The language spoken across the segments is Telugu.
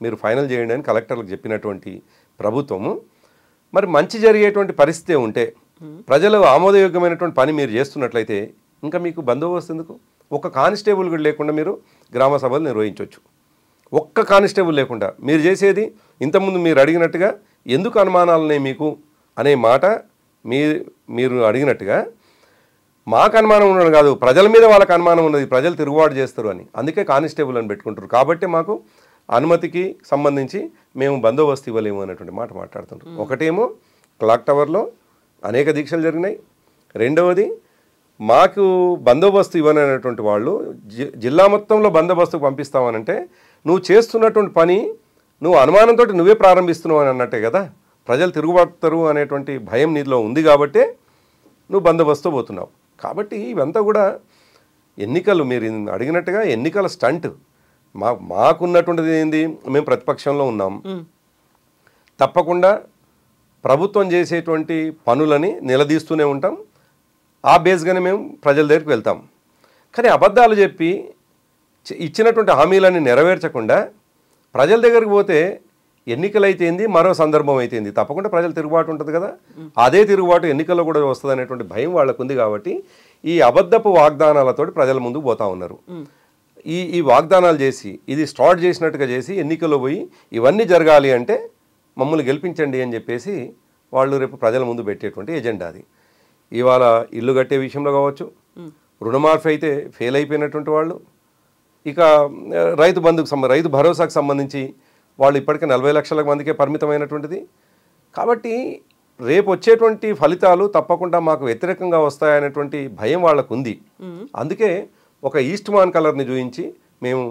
మీరు ఫైనల్ చేయండి అని కలెక్టర్లకు చెప్పినటువంటి ప్రభుత్వము మరి మంచి జరిగేటువంటి పరిస్థితి ఉంటే ప్రజలు ఆమోదయోగ్యమైనటువంటి పని మీరు చేస్తున్నట్లయితే ఇంకా మీకు బందోబస్తు ఎందుకు? ఒక కానిస్టేబుల్ కూడా లేకుండా మీరు గ్రామ సభలు నిర్వహించవచ్చు. ఒక్క కానిస్టేబుల్ లేకుండా మీరు చేసేది ఇంతకుముందు మీరు అడిగినట్టుగా ఎందుకు అనుమానాలున్నాయి మీకు అనే మాట మీరు అడిగినట్టుగా మాకు అనుమానం ఉండడం కాదు, ప్రజల మీద వాళ్ళకి అనుమానం ఉన్నది, ప్రజలు తిరుగుబాటు చేస్తారు అని, అందుకే కానిస్టేబుల్ అని పెట్టుకుంటారు. కాబట్టి మాకు అనుమతికి సంబంధించి మేము బందోబస్తు ఇవ్వలేము అన్నటువంటి మాట మాట్లాడుతుంటారు. ఒకటేమో క్లాక్ టవర్లో అనేక దీక్షలు జరిగినాయి, రెండవది మాకు బందోబస్తు ఇవ్వనటువంటి వాళ్ళు జిల్లా మొత్తంలో బందోబస్తుకు పంపిస్తామనంటే నువ్వు చేస్తున్నటువంటి పని నువ్వు అనుమానంతో నువ్వే ప్రారంభిస్తున్నావు అని అన్నట్టే కదా. ప్రజలు తిరుగుబాటుతారు అనేటువంటి భయం నీలో ఉంది కాబట్టే నువ్వు బందోబస్తు పోతున్నావు. కాబట్టి ఇవంతా కూడా ఎన్నికలు మీరు అడిగినట్టుగా ఎన్నికల స్టంట్. మాకున్నటువంటిది ఏంది, మేము ప్రతిపక్షంలో ఉన్నాం, తప్పకుండా ప్రభుత్వం చేసేటువంటి పనులని నిలదీస్తూనే ఉంటాం, ఆ బేస్గానే మేము ప్రజల దగ్గరికి వెళ్తాం. కానీ అబద్ధాలు చెప్పి ఇచ్చినటువంటి హామీలన్నీ నెరవేర్చకుండా ప్రజల దగ్గరికి పోతే ఎన్నికలు అయితేంది, మరో సందర్భం అయితేంది, తప్పకుండా ప్రజలు తిరుగుబాటు ఉంటుంది కదా. అదే తిరుగుబాటు ఎన్నికల్లో కూడా వస్తుంది అనేటువంటి భయం వాళ్ళకు ఉంది. కాబట్టి ఈ అబద్ధపు వాగ్దానాలతోటి ప్రజల ముందుకు పోతా ఉన్నారు. ఈ వాగ్దానాలు చేసి ఇది స్టార్ట్ చేసినట్టుగా చేసి ఎన్నికల్లో పోయి ఇవన్నీ జరగాలి అంటే మమ్మల్ని గెలిపించండి అని చెప్పేసి వాళ్ళు రేపు ప్రజల ముందు పెట్టేటువంటి ఎజెండా అది. ఇవాళ ఇల్లు కట్టే విషయంలో కావచ్చు, రుణమాఫీ అయితే ఫెయిల్ అయిపోయినటువంటి వాళ్ళు, ఇక రైతు భరోసాకు సంబంధించి వాళ్ళు ఇప్పటికే 40 లక్షల మందికే పరిమితమైనటువంటిది. కాబట్టి రేపు వచ్చేటువంటి ఫలితాలు తప్పకుండా మాకు వ్యతిరేకంగా వస్తాయనేటువంటి భయం వాళ్ళకు ఉంది. అందుకే ఒక ఈస్ట్ మాన్ కలర్ని చూపించి మేము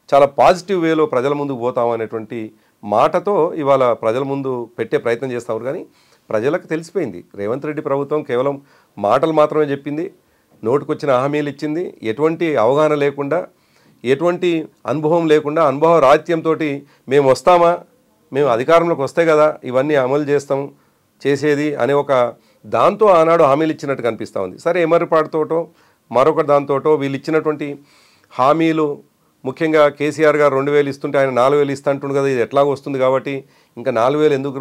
చాలా పాజిటివ్ వేలో ప్రజల ముందుకు పోతామనేటువంటి మాటతో ఇవాళ ప్రజల ముందు పెట్టే ప్రయత్నం చేస్తాము. కానీ ప్రజలకు తెలిసిపోయింది, రేవంత్ రెడ్డి ప్రభుత్వం కేవలం మాటలు మాత్రమే చెప్పింది, నోటుకొచ్చిన హామీలు ఇచ్చింది, ఎటువంటి అవగాహన లేకుండా, ఎటువంటి అనుభవం లేకుండా, అనుభవ రాహిత్యంతో మేము వస్తామా, మేము అధికారంలోకి వస్తే కదా ఇవన్నీ అమలు చేసేది అనే ఒక దాంతో ఆనాడు హామీలు ఇచ్చినట్టు కనిపిస్తూ ఉంది. సరే, ఎమర్పాటుతోటో మరొక దాంతోటో వీళ్ళు ఇచ్చినటువంటి హామీలు, ముఖ్యంగా కేసీఆర్ గారు 2000 ఇస్తుంటే ఆయన 4000 ఇస్తుంటుంది కదా, ఇది ఎట్లాగో వస్తుంది కాబట్టి ఇంకా 4000 ఎందుకు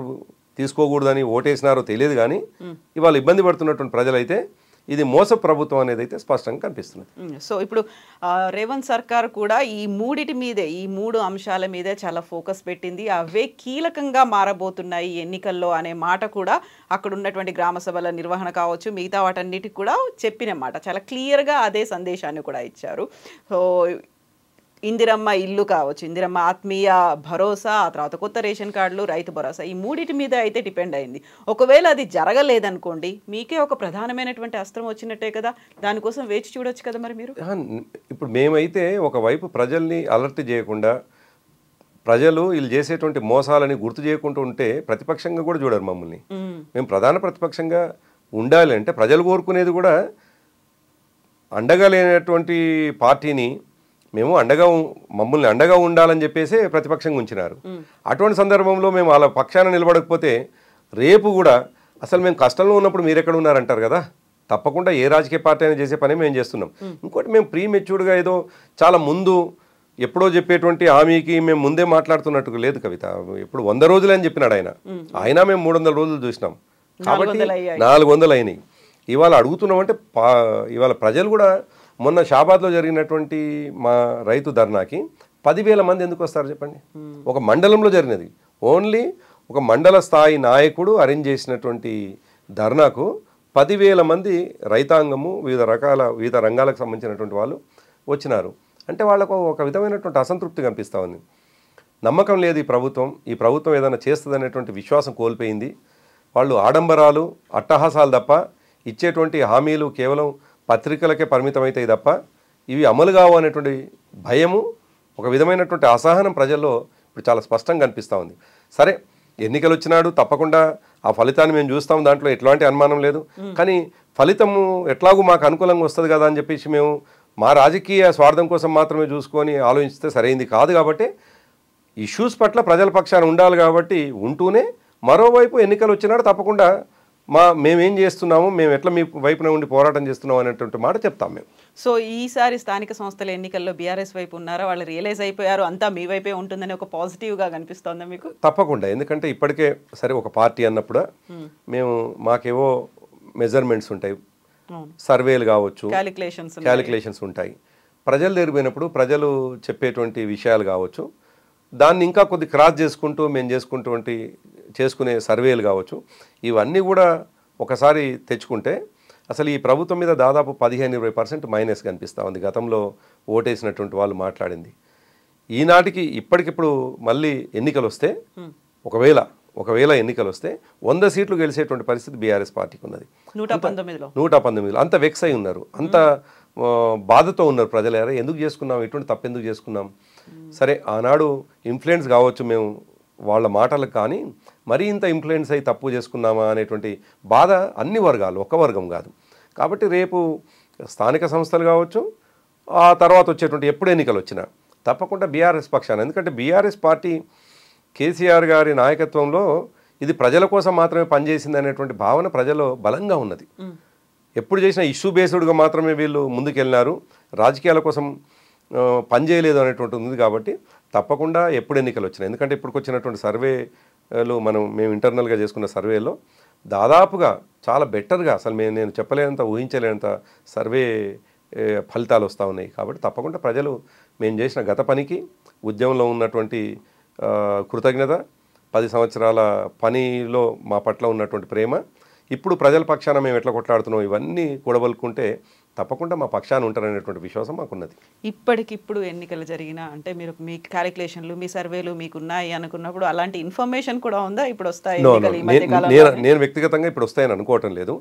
తీసుకోకూడదని ఓటేసినారో తెలియదు. కానీ ఇవాళ ఇబ్బంది పడుతున్నటువంటి ప్రజలైతే ఇది మోస ప్రభుత్వం అనేది అయితే స్పష్టంగా కనిపిస్తుంది. సో ఇప్పుడు రేవంత్ సర్కార్ కూడా ఈ మూడు అంశాల మీదే చాలా ఫోకస్ పెట్టింది. అవే కీలకంగా మారబోతున్నాయి ఎన్నికల్లో అనే మాట కూడా అక్కడ ఉన్నటువంటి గ్రామ సభల నిర్వహణ కావచ్చు, మిగతా వాటన్నిటికి కూడా చెప్పిన మాట, చాలా క్లియర్గా అదే సందేశాన్ని కూడా ఇచ్చారు. సో ఇందిరమ్మ ఇల్లు కావచ్చు, ఇందిరమ్మ ఆత్మీయ భరోసా, ఆ తర్వాత కొత్త రేషన్ కార్డులు, రైతు భరోసా, ఈ మూడింటి మీద అయితే డిపెండ్ అయింది. ఒకవేళ అది జరగలేదనుకోండి, మీకే ఒక ప్రధానమైనటువంటి అస్త్రం వచ్చినట్టే కదా, దానికోసం వేచి చూడొచ్చు కదా మరి మీరు. ఇప్పుడు మేమైతే ఒకవైపు ప్రజల్ని అలర్ట్ చేయకుండా, ప్రజలు వీళ్ళు చేసేటువంటి మోసాలని గుర్తు చేయకుండా ఉంటే ప్రతిపక్షంగా కూడా చూడరు మమ్మల్ని. మేము ప్రధాన ప్రతిపక్షంగా ఉండాలి అంటే ప్రజలు కోరుకునేది కూడా అండగా లేనటువంటి పార్టీని మేము మమ్మల్ని అండగా ఉండాలని చెప్పేసి ప్రతిపక్షంగా ఉంచినారు. అటువంటి సందర్భంలో మేము వాళ్ళ పక్షాన నిలబడకపోతే రేపు కూడా అసలు మేము కష్టంలో ఉన్నప్పుడు మీరు ఎక్కడ ఉన్నారంటారు కదా. తప్పకుండా ఏ రాజకీయ పార్టీ అయినా చేసే పని మేము చేస్తున్నాం. ఇంకోటి, మేము ప్రీమెచ్యూర్డ్గా ఏదో చాలా ముందు ఎప్పుడో చెప్పేటువంటి హామీకి మేము ముందే మాట్లాడుతున్నట్టు లేదు కవిత. ఇప్పుడు 100 రోజులు అని చెప్పినాడు ఆయన మేము 300 రోజులు చూసినాం. కాబట్టి 400 అయినాయి. ఇవాళ అడుగుతున్నామంటే ఇవాళ ప్రజలు కూడా మొన్న షాబాద్లో జరిగినటువంటి మా రైతు ధర్నాకి 10,000 మంది ఎందుకు వస్తారు చెప్పండి. ఒక మండలంలో జరిగినది, ఓన్లీ ఒక మండల స్థాయి నాయకుడు అరేంజ్ చేసినటువంటి ధర్నాకు 10,000 మంది రైతాంగము వివిధ రంగాలకు సంబంధించినటువంటి వాళ్ళు వచ్చినారు. అంటే వాళ్ళకు ఒక విధమైనటువంటి అసంతృప్తి కనిపిస్తూ ఉంది. నమ్మకం లేదు ఈ ప్రభుత్వం ఏదైనా చేస్తుంది అనేటువంటి విశ్వాసం కోల్పోయింది. వాళ్ళు ఆడంబరాలు, అట్టహాసాలు తప్ప ఇచ్చేటువంటి హామీలు కేవలం పత్రికలకే పరిమితమవుతాయి తప్ప ఇవి అమలు కావు అనేటువంటి భయము, ఒక విధమైనటువంటి అసహనం ప్రజల్లో ఇప్పుడు చాలా స్పష్టంగా కనిపిస్తూ ఉంది. సరే, ఎన్నికలు వచ్చినాడు, తప్పకుండా ఆ ఫలితాన్ని మేము చూస్తాం, దాంట్లో ఎట్లాంటి అనుమానం లేదు. కానీ ఫలితము ఎట్లాగూ మాకు అనుకూలంగా వస్తుంది కదా అని చెప్పేసి మేము మా రాజకీయ స్వార్థం కోసం మాత్రమే చూసుకొని ఆలోచిస్తే సరైంది కాదు. కాబట్టి ఇష్యూస్ పట్ల ప్రజల పక్షాన ఉండాలి. కాబట్టి ఉంటూనే మరోవైపు ఎన్నికలు వచ్చినాడు తప్పకుండా మేమేం చేస్తున్నాము, మేము ఎట్లా మీ వైపున ఉండి పోరాటం చేస్తున్నాం అనేటువంటి మాట చెప్తాం మేము. సో ఈసారి స్థానిక సంస్థల ఎన్నికల్లో బీఆర్ఎస్ వైపు ఉన్నారా, వాళ్ళు రియలైజ్ అయిపోయారు అంతా మీ వైపే ఉంటుందని ఒక పాజిటివ్గా కనిపిస్తోందా మీకు? తప్పకుండా. ఎందుకంటే ఇప్పటికే సరే ఒక పార్టీ అన్నప్పుడు మేము మాకేవో మెజర్మెంట్స్ ఉంటాయి, సర్వేలు కావచ్చు, క్యాలిక్యులేషన్స్ ఉంటాయి. ప్రజలు దగ్గర ప్రజలు చెప్పేటువంటి విషయాలు కావచ్చు, దాన్ని ఇంకా కొద్ది క్రాస్ చేసుకుంటూ మేము చేసుకునే సర్వేలు కావచ్చు, ఇవన్నీ కూడా ఒకసారి తెచ్చుకుంటే అసలు ఈ ప్రభుత్వం మీద దాదాపు 15-20% మైనస్ కనిపిస్తూ ఉంది. గతంలో ఓటేసినటువంటి వాళ్ళు మాట్లాడింది. ఈనాటికి ఇప్పటికిప్పుడు మళ్ళీ ఎన్నికలు వస్తే ఒకవేళ ఎన్నికలు వస్తే 100 సీట్లు గెలిచేటువంటి పరిస్థితి బీఆర్ఎస్ పార్టీకి ఉన్నది. 119 అంత వెక్స్ అయి ఉన్నారు, అంత బాధతో ఉన్నారు ప్రజలు. ఎందుకు చేసుకున్నాం, ఇటువంటి తప్పు ఎందుకు చేసుకున్నాం? సరే ఆనాడు ఇన్ఫ్లుయెన్స్ కావచ్చు మేము వాళ్ళ మాటలకు, కానీ మరీ ఇంత ఇన్ఫ్లుయెన్స్ అయ్యి తప్పు చేసుకున్నామా అనేటువంటి బాధ అన్ని వర్గాలు, ఒక్క వర్గం కాదు. కాబట్టి రేపు స్థానిక సంస్థలు కావచ్చు, ఆ తర్వాత వచ్చేటువంటి ఎప్పుడు ఎన్నికలు వచ్చినా తప్పకుండా బీఆర్ఎస్ పక్షాన, ఎందుకంటే బీఆర్ఎస్ పార్టీ కేసీఆర్ గారి నాయకత్వంలో ఇది ప్రజల కోసం మాత్రమే పనిచేసింది అనేటువంటి భావన ప్రజల్లో బలంగా ఉన్నది. ఎప్పుడు చేసినా ఇష్యూ బేస్డ్గా మాత్రమే వీళ్ళు ముందుకెళ్ళినారు, రాజకీయాల కోసం పనిచేయలేదు అనేటువంటి ఉంది. కాబట్టి తప్పకుండా ఎప్పుడు ఎన్నికలు వచ్చినాయి, ఎందుకంటే ఇప్పుడు వచ్చినటువంటి సర్వేలు మేము ఇంటర్నల్గా చేసుకున్న సర్వేలో దాదాపుగా చాలా బెటర్గా, అసలు నేను చెప్పలేనంత ఊహించలేనంత సర్వే ఫలితాలు వస్తూ ఉన్నాయి. కాబట్టి తప్పకుండా ప్రజలు మేము చేసిన గత పనికి, ఉద్యమంలో ఉన్నటువంటి కృతజ్ఞత, 10 సంవత్సరాల పనిలో మా పట్ల ఉన్నటువంటి ప్రేమ, ఇప్పుడు ప్రజల పక్షాన మేము ఎట్లా కొట్లాడుతున్నాం, ఇవన్నీ కూడబలుకుంటే తప్పకుండా మా పక్షాన ఉంటారనేటువంటి విశ్వాసం మాకున్నది. ఇప్పటికిప్పుడు ఎన్నికలు జరిగినా అంటే మీరు మీ క్యాలిక్యులేషన్లు, మీ సర్వేలు మీకు ఉన్నాయి అనుకున్నప్పుడు అలాంటి ఇన్ఫర్మేషన్ కూడా ఉందా ఇప్పుడు వస్తాయి? నేను వ్యక్తిగతంగా ఇప్పుడు వస్తాయని అనుకోవటం లేదు.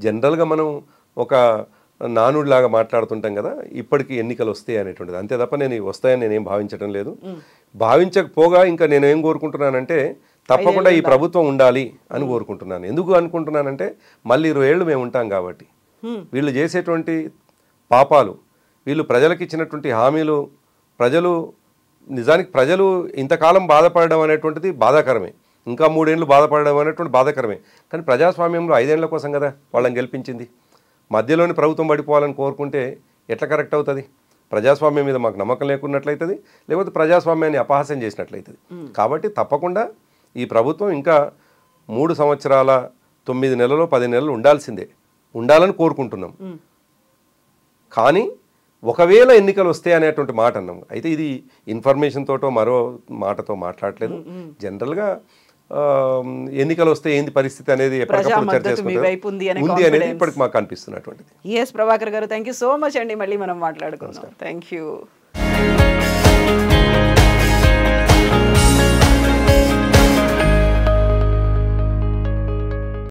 జనరల్గా మనం ఒక నానుడిలాగా మాట్లాడుతుంటాం కదా, ఇప్పటికీ ఎన్నికలు వస్తాయి అనేటువంటిది, అంతే తప్ప నేను వస్తాయని నేనేం భావించడం లేదు. భావించకపోగా ఇంకా నేనేం కోరుకుంటున్నానంటే తప్పకుండా ఈ ప్రభుత్వం ఉండాలి అని కోరుకుంటున్నాను. ఎందుకు అనుకుంటున్నానంటే మళ్ళీ 20 ఏళ్ళు మేము ఉంటాం కాబట్టి, వీళ్ళు చేసేటువంటి పాపాలు, వీళ్ళు ప్రజలకు ఇచ్చినటువంటి హామీలు, ప్రజలు ఇంతకాలం బాధపడడం అనేటువంటిది బాధాకరమే, ఇంకా 3 ఏళ్ళు బాధపడడం అనేటువంటి బాధాకరమే. కానీ ప్రజాస్వామ్యంలో 5 ఏళ్ల కోసం కదా వాళ్ళని గెలిపించింది. మధ్యలోని ప్రభుత్వం పడిపోవాలని కోరుకుంటే ఎట్లా కరెక్ట్ అవుతుంది? ప్రజాస్వామ్యం మీద మాకు నమ్మకం లేకున్నట్లయితుంది, లేకపోతే ప్రజాస్వామ్యాన్ని అపహాస్యం చేసినట్లయితుంది. కాబట్టి తప్పకుండా ఈ ప్రభుత్వం ఇంకా 3 సంవత్సరాల 9 నెలలు 10 నెలలు ఉండాలని కోరుకుంటున్నాం. కానీ ఒకవేళ ఎన్నికలు వస్తాయి అనేటువంటి మాట అన్నాం. అయితే ఇది ఇన్ఫర్మేషన్ తోటో మరో మాటతో మాట్లాడలేదు. జనరల్గా ఎన్నికలు వస్తే ఏంది పరిస్థితి అనేది ఎప్పటికప్పుడు చర్చ ఉంది అనేది ఇప్పటికి మాకు అనిపిస్తున్నటువంటిది. ఎస్ ప్రభాకర్ గారు, థ్యాంక్ యూ సో మచ్ అండి. మళ్ళీ మనం మాట్లాడుకుందాం. Thank you.